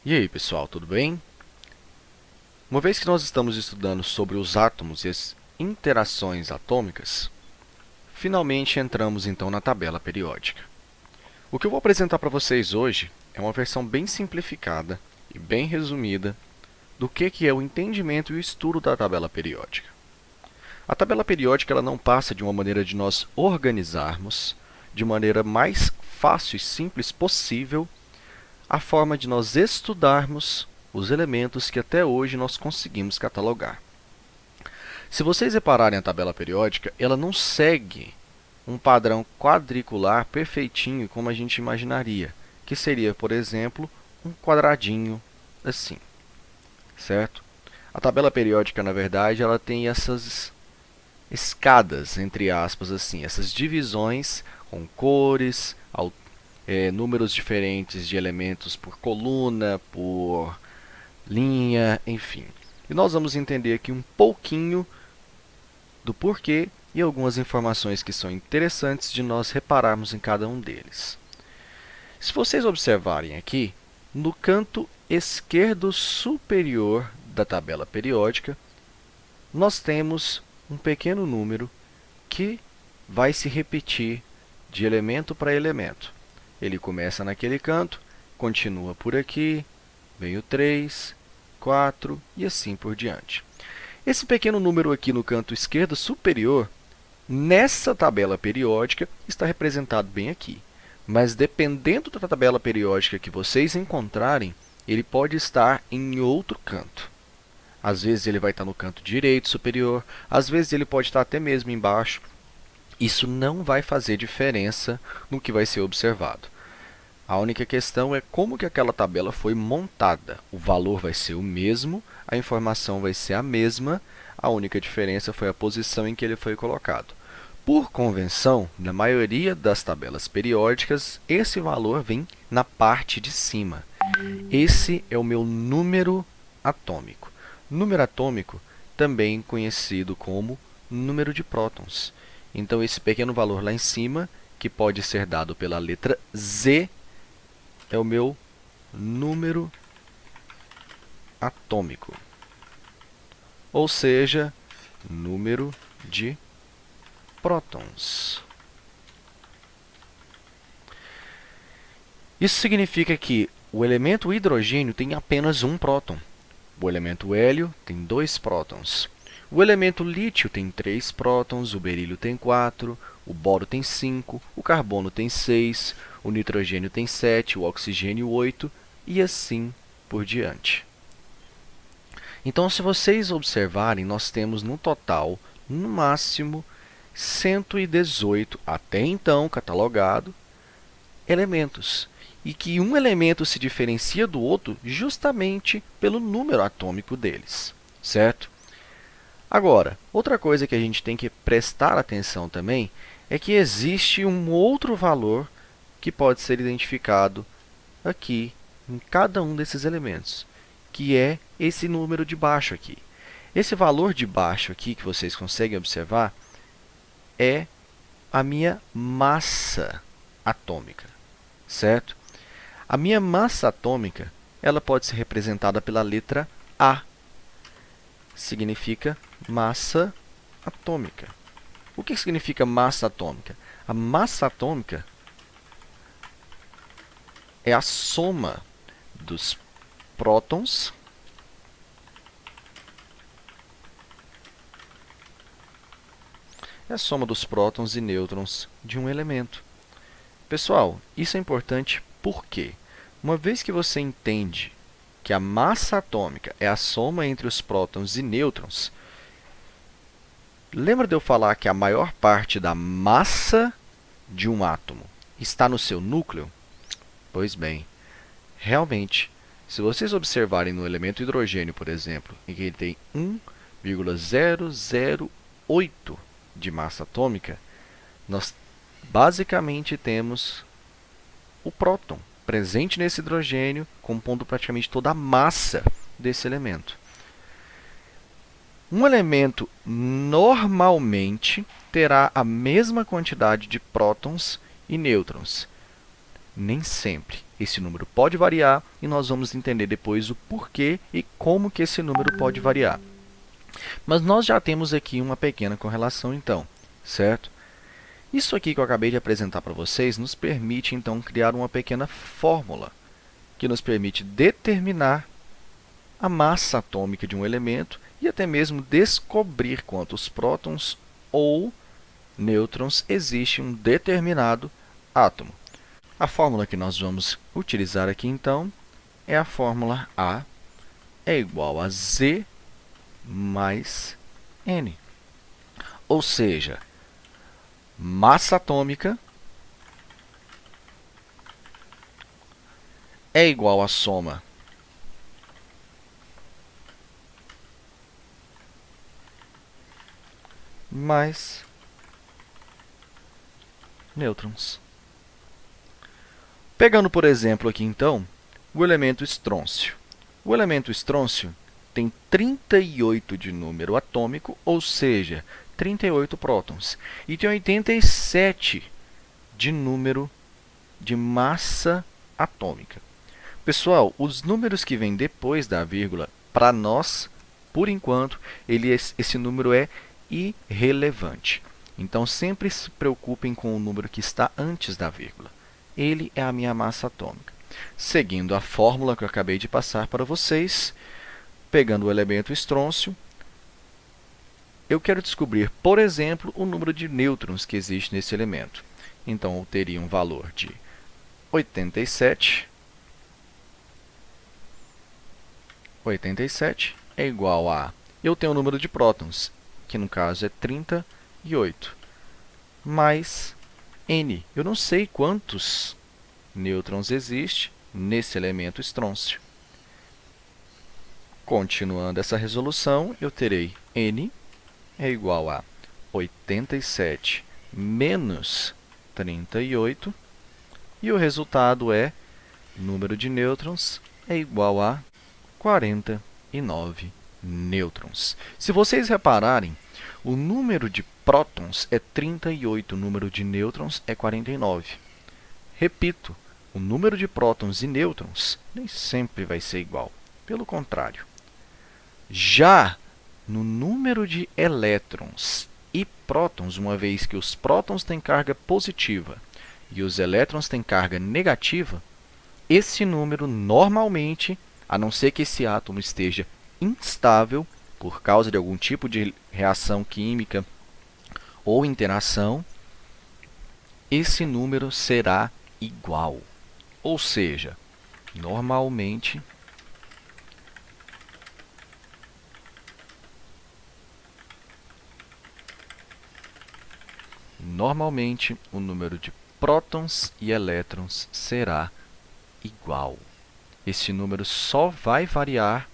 E aí, pessoal, tudo bem? Uma vez que nós estamos estudando sobre os átomos e as interações atômicas, finalmente entramos então na tabela periódica. O que eu vou apresentar para vocês hoje é uma versão bem simplificada e bem resumida do que é o entendimento e o estudo da tabela periódica. A tabela periódica ela não passa de uma maneira de nós organizarmos de maneira mais fácil e simples possível a forma de nós estudarmos os elementos que até hoje nós conseguimos catalogar. Se vocês repararem a tabela periódica, ela não segue um padrão quadricular perfeitinho como a gente imaginaria, que seria, por exemplo, um quadradinho assim, certo? A tabela periódica, na verdade, ela tem essas escadas, entre aspas, assim, essas divisões com cores, números diferentes de elementos por coluna, por linha, enfim. E nós vamos entender aqui um pouquinho do porquê e algumas informações que são interessantes de nós repararmos em cada um deles. Se vocês observarem aqui, no canto esquerdo superior da tabela periódica, nós temos um pequeno número que vai se repetir de elemento para elemento. Ele começa naquele canto, continua por aqui, vem o 3, 4 e assim por diante. Esse pequeno número aqui no canto esquerdo superior, nessa tabela periódica, está representado bem aqui. Mas dependendo da tabela periódica que vocês encontrarem, ele pode estar em outro canto. Às vezes ele vai estar no canto direito superior, às vezes ele pode estar até mesmo embaixo. Isso não vai fazer diferença no que vai ser observado. A única questão é como que aquela tabela foi montada. O valor vai ser o mesmo, a informação vai ser a mesma, a única diferença foi a posição em que ele foi colocado. Por convenção, na maioria das tabelas periódicas, esse valor vem na parte de cima. Esse é o meu número atômico. Número atômico, também conhecido como número de prótons. Então, esse pequeno valor lá em cima, que pode ser dado pela letra Z, é o meu número atômico, ou seja, número de prótons. Isso significa que o elemento hidrogênio tem apenas um próton. O elemento hélio tem 2 prótons. O elemento lítio tem 3 prótons, o berílio tem 4, o boro tem 5, o carbono tem 6, o nitrogênio tem 7, o oxigênio 8 e assim por diante. Então, se vocês observarem, nós temos no total, no máximo, 118, até então catalogado, elementos. E que um elemento se diferencia do outro justamente pelo número atômico deles, certo? Agora, outra coisa que a gente tem que prestar atenção também é que existe um outro valor que pode ser identificado aqui em cada um desses elementos, que é esse número de baixo aqui. Esse valor de baixo aqui que vocês conseguem observar é a minha massa atômica, certo? A minha massa atômica, ela pode ser representada pela letra A. Significa massa atômica. O que significa massa atômica? A massa atômica é a soma dos prótons e nêutrons de um elemento. Pessoal, isso é importante porque, uma vez que você entende que a massa atômica é a soma entre os prótons e nêutrons, lembra de eu falar que a maior parte da massa de um átomo está no seu núcleo? Pois bem, realmente, se vocês observarem no elemento hidrogênio, por exemplo, em que ele tem 1,008 de massa atômica, nós basicamente temos o próton presente nesse hidrogênio, compondo praticamente toda a massa desse elemento. Um elemento normalmente terá a mesma quantidade de prótons e nêutrons. Nem sempre. Esse número pode variar e nós vamos entender depois o porquê e como que esse número pode variar. Mas nós já temos aqui uma pequena correlação então, certo? Isso aqui que eu acabei de apresentar para vocês nos permite então criar uma pequena fórmula que nos permite determinar a massa atômica de um elemento e até mesmo descobrir quantos prótons ou nêutrons existe em um determinado átomo. A fórmula que nós vamos utilizar aqui, então, é a fórmula A é igual a Z mais N. Ou seja, massa atômica é igual à soma mais nêutrons. Pegando, por exemplo, aqui, então, o elemento estrôncio. O elemento estrôncio tem 38 de número atômico, ou seja, 38 prótons, e tem 87 de número de massa atômica. Pessoal, os números que vêm depois da vírgula, para nós, por enquanto, esse número é irrelevante. Então, sempre se preocupem com o número que está antes da vírgula. Ele é a minha massa atômica. Seguindo a fórmula que eu acabei de passar para vocês, pegando o elemento estrôncio, eu quero descobrir, por exemplo, o número de nêutrons que existe nesse elemento. Então, eu teria um valor de 87. 87 é igual a... Eu tenho o número de prótons, que no caso é 38, mais N. Eu não sei quantos nêutrons existe nesse elemento estrôncio. Continuando essa resolução, eu terei N é igual a 87 menos 38, e o resultado é número de nêutrons é igual a 49 nêutrons. Se vocês repararem, o número de prótons é 38, o número de nêutrons é 49. Repito, o número de prótons e nêutrons nem sempre vai ser igual. Pelo contrário, já no número de elétrons e prótons, uma vez que os prótons têm carga positiva e os elétrons têm carga negativa, esse número normalmente, a não ser que esse átomo esteja instável por causa de algum tipo de reação química ou interação, esse número será igual. Ou seja, normalmente, o número de prótons e elétrons será igual. Esse número só vai variar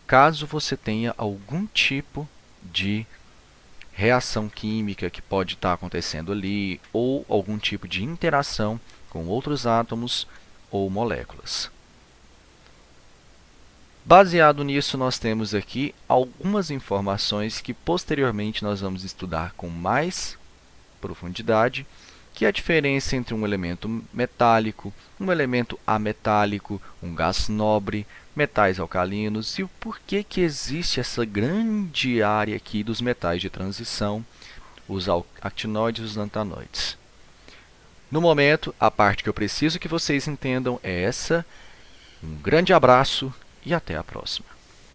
caso você tenha algum tipo de reação química que pode estar acontecendo ali, ou algum tipo de interação com outros átomos ou moléculas. Baseado nisso, nós temos aqui algumas informações que posteriormente nós vamos estudar com mais profundidade, que é a diferença entre um elemento metálico, um elemento ametálico, um gás nobre, metais alcalinos e o porquê que existe essa grande área aqui dos metais de transição, os actinoides e os lantanoides. No momento, a parte que eu preciso que vocês entendam é essa. Um grande abraço e até a próxima.